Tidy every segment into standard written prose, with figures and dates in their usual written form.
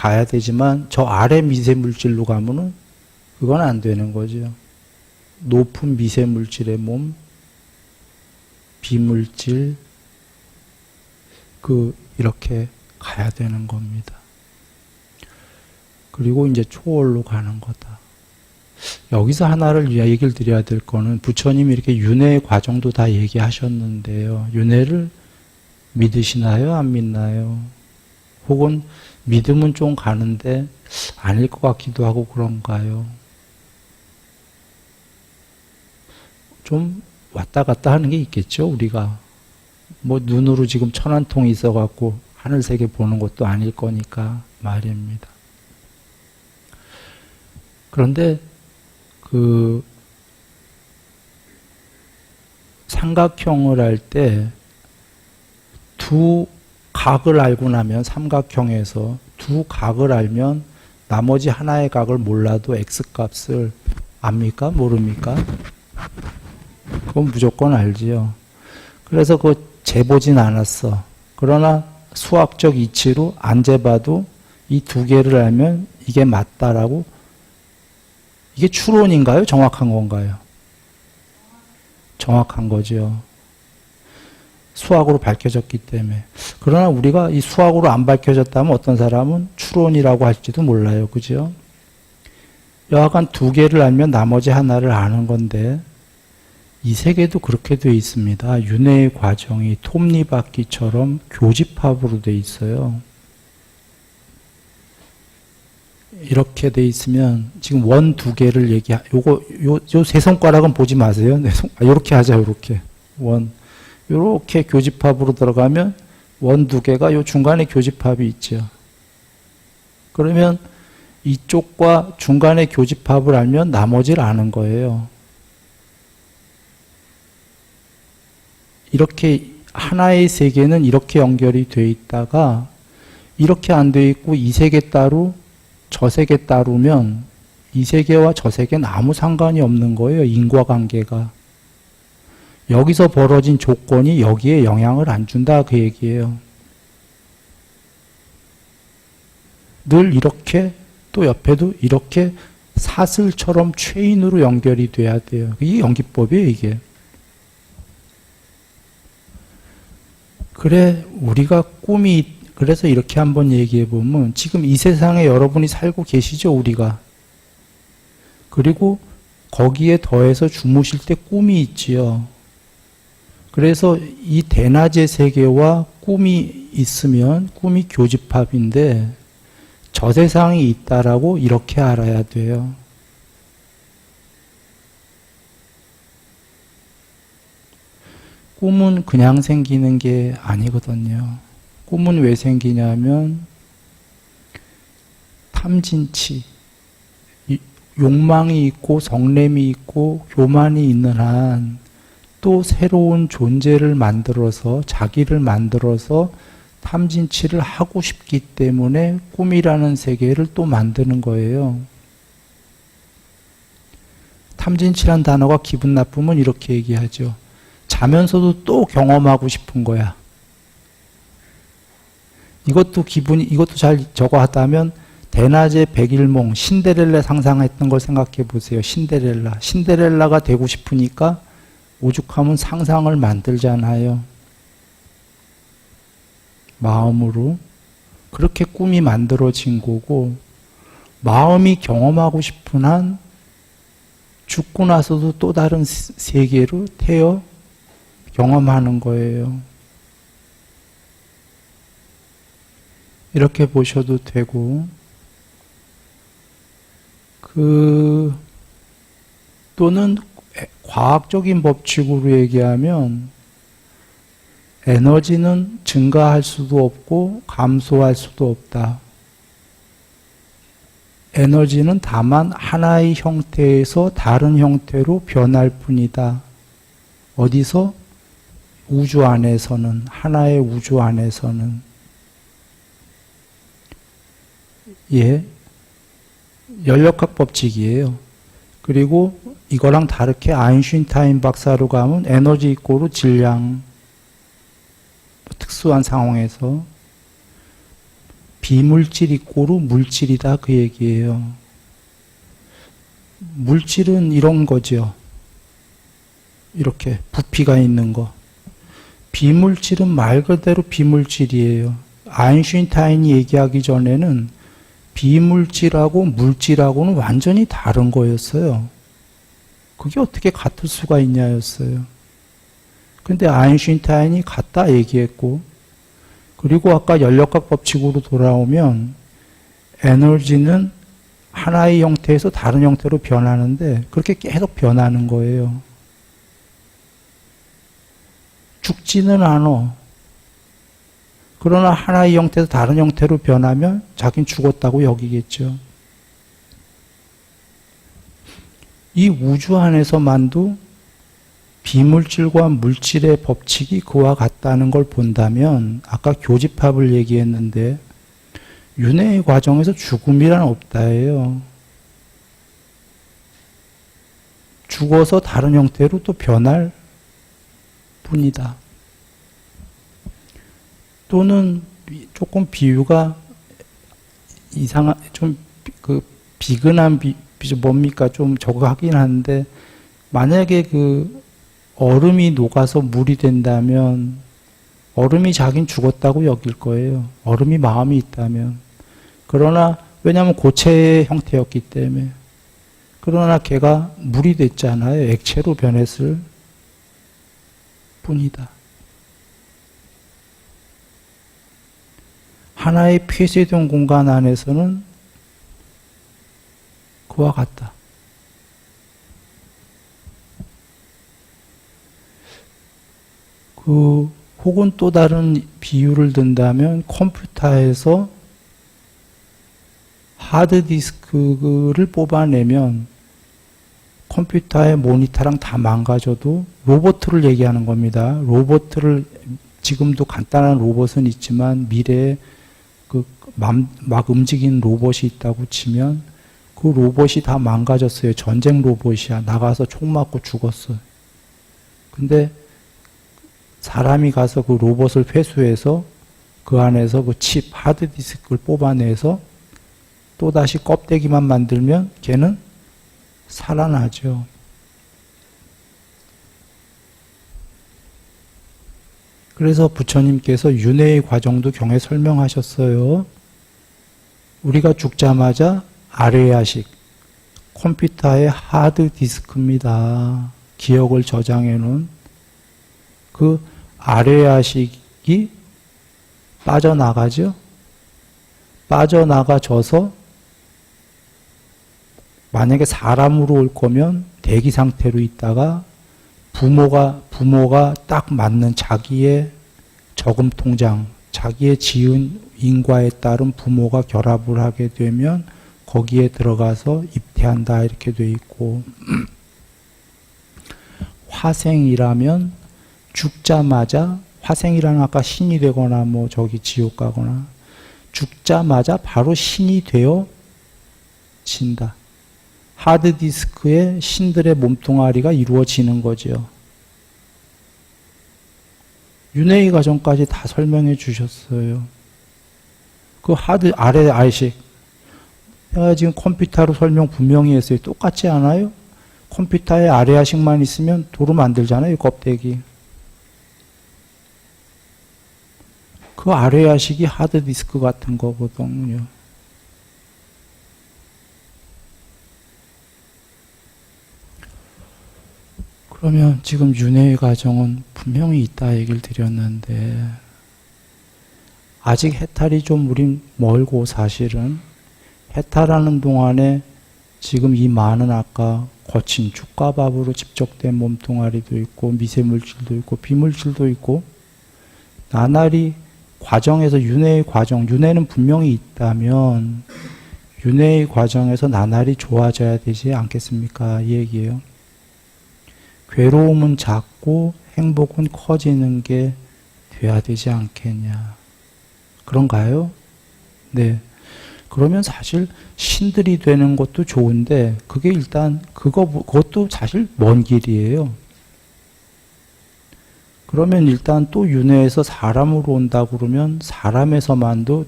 가야 되지만 저 아래 미세물질로 가면은 그건 안 되는 거죠. 높은 미세물질의 몸, 비물질, 이렇게 가야 되는 겁니다. 그리고 이제 초월로 가는 거다. 여기서 하나를 얘기를 드려야 될 거는 부처님이 이렇게 윤회의 과정도 다 얘기하셨는데요. 윤회를 믿으시나요? 안 믿나요? 혹은 믿으면 좀 가는데 아닐 것 같기도 하고 그런가요? 좀 왔다 갔다 하는 게 있겠죠, 우리가. 뭐 눈으로 지금 천안통이 있어갖고 하늘세계 보는 것도 아닐 거니까 말입니다. 그런데 삼각형을 할 때 두 각을 알고 나면 삼각형에서 두 각을 알면 나머지 하나의 각을 몰라도 X값을 압니까? 모릅니까? 그건 무조건 알지요. 그래서 재보진 않았어. 그러나 수학적 이치로 안 재봐도 이 두 개를 알면 이게 맞다라고. 이게 추론인가요? 정확한 건가요? 정확한 거죠. 수학으로 밝혀졌기 때문에. 그러나 우리가 이 수학으로 안 밝혀졌다면 어떤 사람은 추론이라고 할지도 몰라요. 그죠? 여하간 두 개를 알면 나머지 하나를 아는 건데 이 세계도 그렇게 되어 있습니다. 윤회의 과정이 톱니바퀴처럼 교집합으로 되어 있어요. 이렇게 돼 있으면 지금 원 두 개를 요 세 손가락은 보지 마세요. 요렇게 하자, 요렇게. 요렇게 교집합으로 들어가면 원 두 개가 요 중간에 교집합이 있죠. 그러면 이쪽과 중간에 교집합을 알면 나머지를 아는 거예요. 이렇게 하나의 세계는 이렇게 연결이 되어 있다가 이렇게 안 되어 있고 이 세계 따로 저 세계 따르면 이 세계와 저 세계는 아무 상관이 없는 거예요. 인과관계가. 여기서 벌어진 조건이 여기에 영향을 안 준다 그 얘기예요. 늘 이렇게 또 옆에도 이렇게 사슬처럼 체인으로 연결이 돼야 돼요. 이게 연기법이에요, 이게. 그래, 우리가 그래서 이렇게 한번 얘기해 보면 지금 이 세상에 여러분이 살고 계시죠, 우리가. 그리고 거기에 더해서 주무실 때 꿈이 있지요. 그래서 이 대낮의 세계와 꿈이 있으면 꿈이 교집합인데 저 세상이 있다라고 이렇게 알아야 돼요. 꿈은 그냥 생기는 게 아니거든요. 꿈은 왜 생기냐면 탐진치, 욕망이 있고 성냄이 있고 교만이 있는 한 또 새로운 존재를 만들어서 자기를 만들어서 탐진치를 하고 싶기 때문에 꿈이라는 세계를 또 만드는 거예요. 탐진치란 단어가 기분 나쁘면 이렇게 얘기하죠. 자면서도 또 경험하고 싶은 거야. 이것도 잘 저거 하다면 대낮에 백일몽, 신데렐라 상상했던 걸 생각해 보세요. 신데렐라가 되고 싶으니까 오죽하면 상상을 만들잖아요. 마음으로. 그렇게 꿈이 만들어진 거고, 마음이 경험하고 싶은 한 죽고 나서도 또 다른 세계로 태어 경험하는 거예요. 이렇게 보셔도 되고, 또는 과학적인 법칙으로 얘기하면 에너지는 증가할 수도 없고 감소할 수도 없다. 에너지는 다만 하나의 형태에서 다른 형태로 변할 뿐이다. 어디서? 우주 안에서는, 하나의 우주 안에서는. 예, 연력학 법칙이에요. 그리고 이거랑 다르게 아인슈타인 박사로 가면 에너지 이꼬르 질량, 특수한 상황에서 비물질이 꼬루 물질이다 그 얘기예요. 물질은 이런 거죠. 이렇게 부피가 있는 거. 비물질은 말 그대로 비물질이에요. 아인슈타인이 얘기하기 전에는 비물질하고 물질하고는 완전히 다른 거였어요. 그게 어떻게 같을 수가 있냐였어요. 근데 아인슈타인이 같다 얘기했고, 그리고 아까 연력학 법칙으로 돌아오면 에너지는 하나의 형태에서 다른 형태로 변하는데 그렇게 계속 변하는 거예요. 죽지는 않아. 그러나 하나의 형태에서 다른 형태로 변하면 자기는 죽었다고 여기겠죠. 이 우주 안에서만도 비물질과 물질의 법칙이 그와 같다는 걸 본다면 아까 교집합을 얘기했는데 윤회의 과정에서 죽음이란 없다예요. 죽어서 다른 형태로 또 변할 뿐이다. 또는 조금 비유가 좀 비근한 뭡니까? 좀 저거 하긴 하는데, 만약에 얼음이 녹아서 물이 된다면, 얼음이 자긴 죽었다고 여길 거예요. 얼음이 마음이 있다면. 그러나, 왜냐하면 고체의 형태였기 때문에. 그러나 걔가 물이 됐잖아요. 액체로 변했을 뿐이다. 하나의 폐쇄된 공간 안에서는 그와 같다. 혹은 또 다른 비유를 든다면 컴퓨터에서 하드디스크를 뽑아내면 컴퓨터의 모니터랑 다 망가져도 로봇을 얘기하는 겁니다. 로봇을 지금도 간단한 로봇은 있지만 미래에 막 움직이는 로봇이 있다고 치면 그 로봇이 다 망가졌어요. 전쟁 로봇이야. 나가서 총 맞고 죽었어요. 근데 사람이 가서 그 로봇을 회수해서 그 안에서 그 칩, 하드디스크를 뽑아내서 또다시 껍데기만 만들면 걔는 살아나죠. 그래서 부처님께서 윤회의 과정도 경에 설명하셨어요. 우리가 죽자마자 아레야식, 컴퓨터의 하드디스크입니다. 기억을 저장해 놓은 그 아레야식이 빠져나가죠. 빠져나가져서 만약에 사람으로 올 거면 대기 상태로 있다가 부모가 딱 맞는 자기의 저금 통장, 자기의 지은 인과에 따른 부모가 결합을 하게 되면 거기에 들어가서 입퇴한다 이렇게 돼 있고, 화생이라면 죽자마자, 화생이라는 아까 신이 되거나 뭐 저기 지옥 가거나, 죽자마자 바로 신이 되어 진다. 하드디스크에 신들의 몸뚱아리가 이루어지는 거죠. 윤회의 과정까지 다 설명해 주셨어요. 그 아래 아이식. 내가 지금 컴퓨터로 설명 분명히 했어요. 똑같지 않아요? 컴퓨터에 아래아식만 있으면 도로 만들잖아요. 껍데기. 그 아래아식이 하드디스크 같은 거거든요. 그러면 지금 윤회의 과정은 분명히 있다 얘기를 드렸는데 아직 해탈이 좀 우린 멀고 사실은 해탈하는 동안에 지금 이 많은 아까 거친 죽과 밥으로 집적된 몸뚱아리도 있고 미세물질도 있고 비물질도 있고 나날이 과정에서 윤회의 과정, 윤회는 분명히 있다면 윤회의 과정에서 나날이 좋아져야 되지 않겠습니까? 이 얘기예요. 괴로움은 작고 행복은 커지는 게 돼야 되지 않겠냐. 그런가요? 네. 그러면 사실 신들이 되는 것도 좋은데 그게 일단 그것도 사실 먼 길이에요. 그러면 일단 또 윤회에서 사람으로 온다 그러면 사람에서만도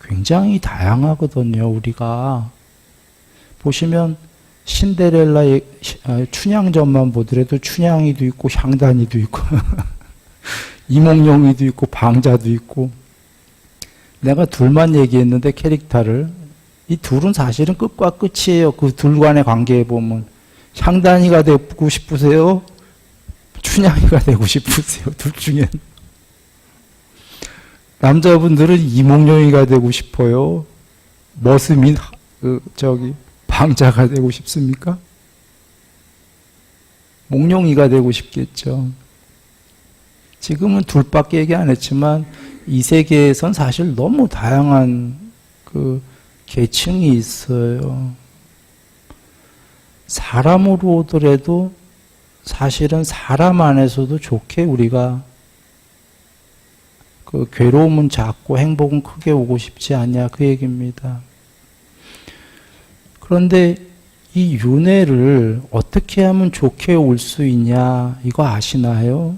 굉장히 다양하거든요, 우리가. 보시면 신데렐라의 춘향전만 보더라도 춘향이도 있고 향단이도 있고 이몽룡이도 있고 방자도 있고. 내가 둘만 얘기했는데 캐릭터를. 이 둘은 사실은 끝과 끝이에요. 그 둘 간의 관계에 보면. 향단이가 되고 싶으세요? 춘향이가 되고 싶으세요? 둘 중엔. 남자분들은 이몽룡이가 되고 싶어요? 머스민, 방자가 되고 싶습니까? 몽룡이가 되고 싶겠죠. 지금은 둘밖에 얘기 안 했지만, 이 세계에선 사실 너무 다양한 계층이 있어요. 사람으로 오더라도 사실은 사람 안에서도 좋게 우리가 괴로움은 작고 행복은 크게 오고 싶지 않냐, 그 얘기입니다. 그런데 이 윤회를 어떻게 하면 좋게 올 수 있냐, 이거 아시나요?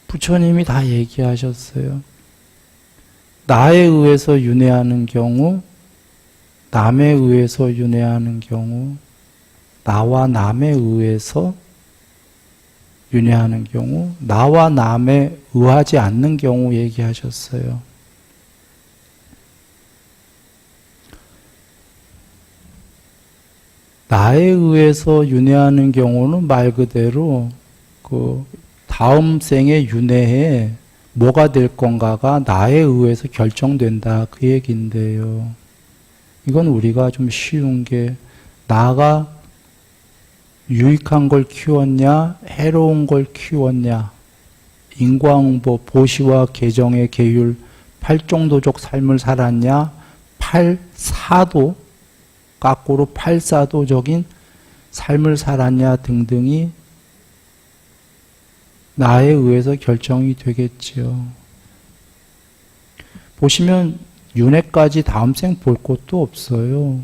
부처님이 다 얘기하셨어요. 나에 의해서 윤회하는 경우, 남에 의해서 윤회하는 경우, 나와 남에 의해서 윤회하는 경우, 나와 남에 의하지 않는 경우 얘기하셨어요. 나에 의해서 윤회하는 경우는 말 그대로 다음 생의 윤회에 뭐가 될 건가가 나에 의해서 결정된다, 그 얘기인데요. 이건 우리가 좀 쉬운 게, 나가 유익한 걸 키웠냐, 해로운 걸 키웠냐, 인과응보, 보시와 개정의 계율, 팔종도적 삶을 살았냐, 팔사도, 거꾸로 팔사도적인 삶을 살았냐 등등이 나에 의해서 결정이 되겠지요. 보시면 윤회까지 다음 생 볼 것도 없어요.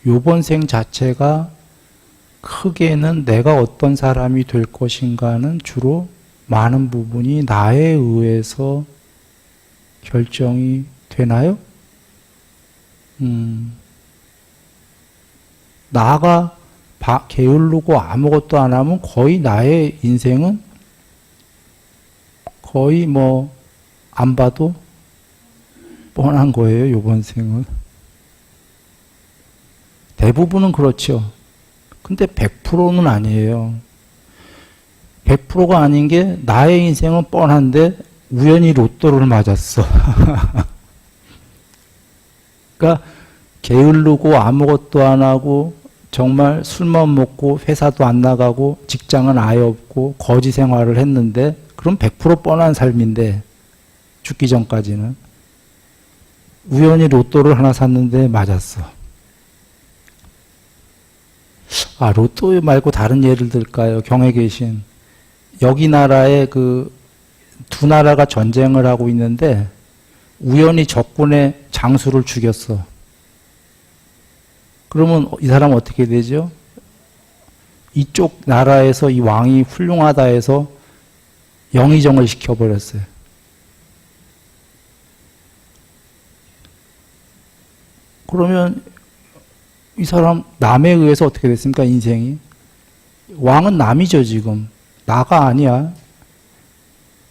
요번 생 자체가 크게는 내가 어떤 사람이 될 것인가는 주로 많은 부분이 나에 의해서 결정이 되나요? 나가 게으르고 아무것도 안 하면 거의 나의 인생은 거의 안 봐도 뻔한 거예요, 요번 생은. 대부분은 그렇죠. 근데 100%는 아니에요. 100%가 아닌 게, 나의 인생은 뻔한데 우연히 로또를 맞았어. 그러니까 게으르고 아무것도 안 하고 정말 술만 먹고 회사도 안 나가고 직장은 아예 없고 거지 생활을 했는데, 그럼 100% 뻔한 삶인데, 죽기 전까지는. 우연히 로또를 하나 샀는데 맞았어. 로또 말고 다른 예를 들까요? 경에 계신. 여기 나라에 두 나라가 전쟁을 하고 있는데, 우연히 적군의 장수를 죽였어. 그러면 이 사람은 어떻게 되죠? 이쪽 나라에서 이 왕이 훌륭하다 해서 영의정을 시켜버렸어요. 그러면 이 사람 남에 의해서 어떻게 됐습니까? 인생이. 왕은 남이죠, 지금. 나가 아니야.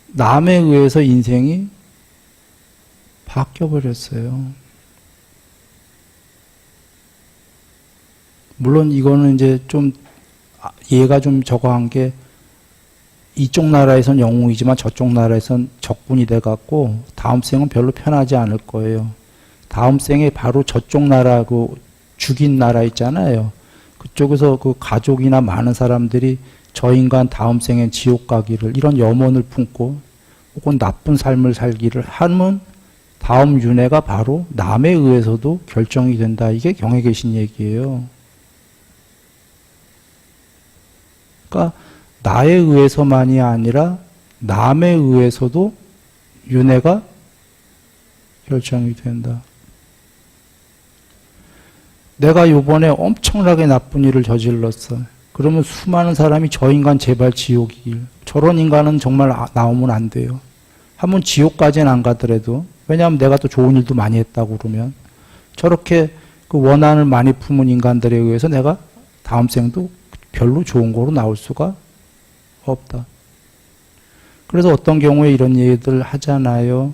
남에 의해서 인생이 바뀌어버렸어요. 물론 이거는 이제 좀 얘가 좀 저거 한 게, 이쪽 나라에선 영웅이지만 저쪽 나라에선 적군이 돼갖고 다음 생은 별로 편하지 않을 거예요. 다음 생에 바로 저쪽 나라, 죽인 나라 있잖아요. 그쪽에서 가족이나 많은 사람들이 저 인간 다음 생엔 지옥 가기를, 이런 염원을 품고 혹은 나쁜 삶을 살기를 하면 다음 윤회가 바로 남에 의해서도 결정이 된다. 이게 경에 계신 얘기예요. 그러니까 나에 의해서만이 아니라 남에 의해서도 윤회가 결정이 된다. 내가 요번에 엄청나게 나쁜 일을 저질렀어. 그러면 수많은 사람이 저 인간 제발 지옥이길. 저런 인간은 정말 나오면 안 돼요. 한번 지옥까지는 안 가더라도, 왜냐하면 내가 또 좋은 일도 많이 했다고 그러면, 저렇게 그 원한을 많이 품은 인간들에 의해서 내가 다음 생도 별로 좋은 거로 나올 수가 없다. 그래서 어떤 경우에 이런 얘기들 하잖아요.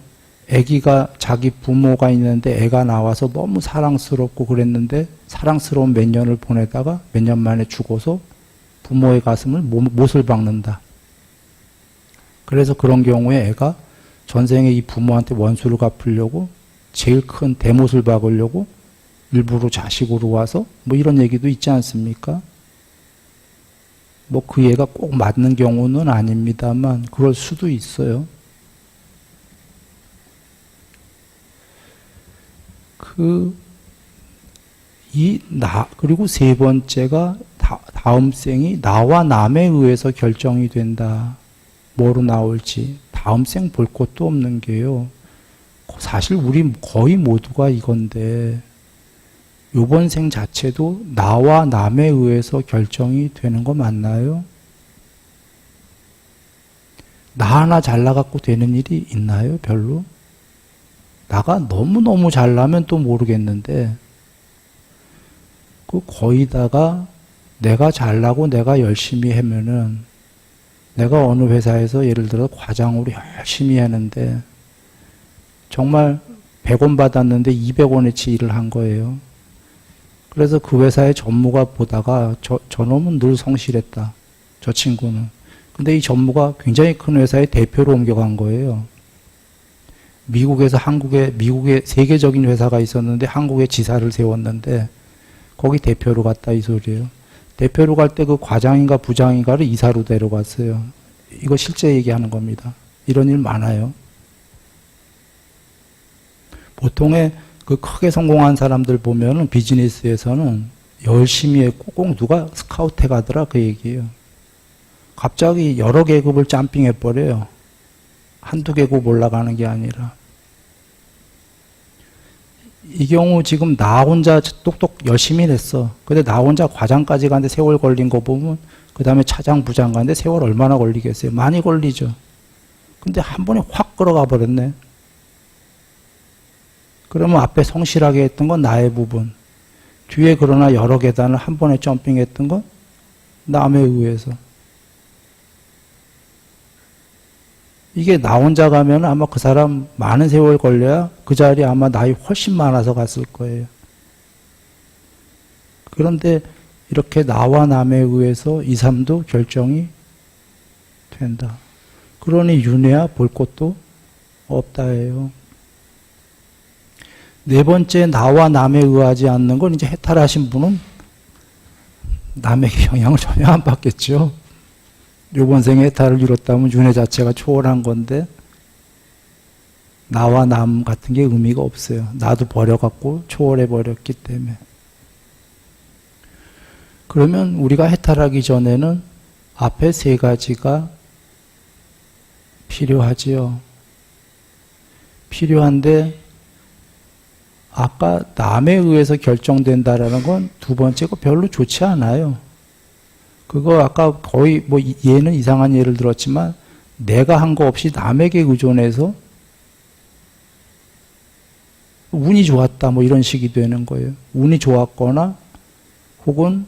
아기가 자기 부모가 있는데 애가 나와서 너무 사랑스럽고 그랬는데 사랑스러운 몇 년을 보내다가 몇 년 만에 죽어서 부모의 가슴을 못을 박는다. 그래서 그런 경우에 애가 전생에 이 부모한테 원수를 갚으려고 제일 큰 대못을 박으려고 일부러 자식으로 와서 뭐 이런 얘기도 있지 않습니까? 뭐 그 얘가 꼭 맞는 경우는 아닙니다만 그럴 수도 있어요. 그리고 세 번째가 다음 생이 나와 남에 의해서 결정이 된다. 뭐로 나올지. 다음 생 볼 것도 없는 게요. 사실 우리 거의 모두가 이건데, 요번 생 자체도 나와 남에 의해서 결정이 되는 거 맞나요? 나 하나 잘나갖고 되는 일이 있나요? 별로? 나가 너무너무 잘나면 또 모르겠는데, 거의다가 내가 잘나고 내가 열심히 하면은, 내가 어느 회사에서 예를 들어 과장으로 열심히 하는데, 정말 100원 받았는데 200원어치 일을 한 거예요. 그래서 그 회사의 전무가 보다가 저놈은 늘 성실했다. 저 친구는. 근데 이 전무가 굉장히 큰 회사의 대표로 옮겨간 거예요. 미국에서 미국에 세계적인 회사가 있었는데 한국에 지사를 세웠는데 거기 대표로 갔다 이 소리예요. 대표로 갈 때 그 과장인가 부장인가를 이사로 데려갔어요. 이거 실제 얘기하는 겁니다. 이런 일 많아요. 보통의 그 크게 성공한 사람들 보면은 비즈니스에서는 열심히 했고 꼭 누가 스카우트 가더라 그 얘기예요. 갑자기 여러 계급을 점핑해버려요. 한두 계급 올라가는 게 아니라. 이 경우 지금 나 혼자 똑똑 열심히 했어. 근데 나 혼자 과장까지 가는데 세월 걸린 거 보면 그 다음에 차장 부장 가는데 세월 얼마나 걸리겠어요? 많이 걸리죠. 근데 한 번에 확 끌어가 버렸네. 그러면 앞에 성실하게 했던 건 나의 부분. 뒤에 그러나 여러 계단을 한 번에 점핑했던 건 남에 의해서. 이게 나 혼자 가면 아마 그 사람 많은 세월 걸려야 그 자리에 아마 나이 훨씬 많아서 갔을 거예요. 그런데 이렇게 나와 남에 의해서 이 삶도 결정이 된다. 그러니 윤회야 볼 것도 없다예요. 네 번째, 나와 남에 의하지 않는 건 이제 해탈하신 분은 남에게 영향을 전혀 안 받겠죠. 요번 생에 해탈을 이뤘다면 윤회 자체가 초월한 건데 나와 남 같은 게 의미가 없어요. 나도 버려갖고 초월해버렸기 때문에. 그러면 우리가 해탈하기 전에는 앞에 세 가지가 필요하지요. 필요한데 아까 남에 의해서 결정된다라는 건 두 번째 거 별로 좋지 않아요. 그거 아까 거의 뭐 얘는 이상한 예를 들었지만 내가 한 거 없이 남에게 의존해서 운이 좋았다 뭐 이런 식이 되는 거예요. 운이 좋았거나 혹은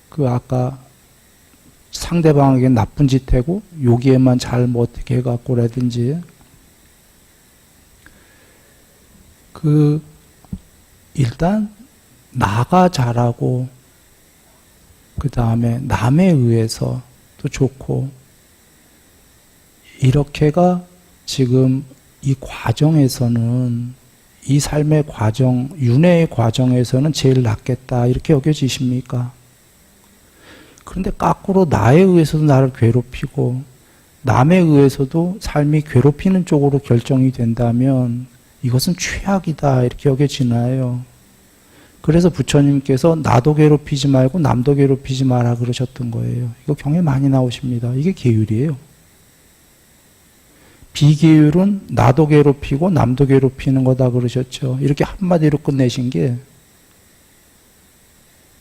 그 아까 상대방에게 나쁜 짓 하고 여기에만 잘 뭐 어떻게 해갖고라든지 일단 나가 잘하고 그 다음에 남에 의해서 또 좋고 이렇게가 지금 이 과정에서는 이 삶의 과정, 윤회의 과정에서는 제일 낫겠다 이렇게 여겨지십니까? 그런데 거꾸로 나에 의해서도 나를 괴롭히고 남에 의해서도 삶이 괴롭히는 쪽으로 결정이 된다면 이것은 최악이다 이렇게 여겨지나요? 그래서 부처님께서 나도 괴롭히지 말고 남도 괴롭히지 마라 그러셨던 거예요. 이거 경에 많이 나오십니다. 이게 계율이에요. 비계율은 나도 괴롭히고 남도 괴롭히는 거다 그러셨죠. 이렇게 한마디로 끝내신 게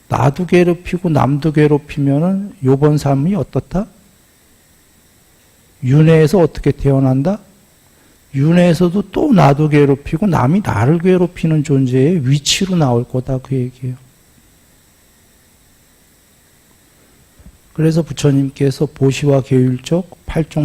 나도 괴롭히고 남도 괴롭히면은 요번 삶이 어떻다? 윤회에서 어떻게 태어난다? 윤회에서도 또 나도 괴롭히고 남이 나를 괴롭히는 존재의 위치로 나올 거다 그 얘기예요. 그래서 부처님께서 보시와 계율적 8종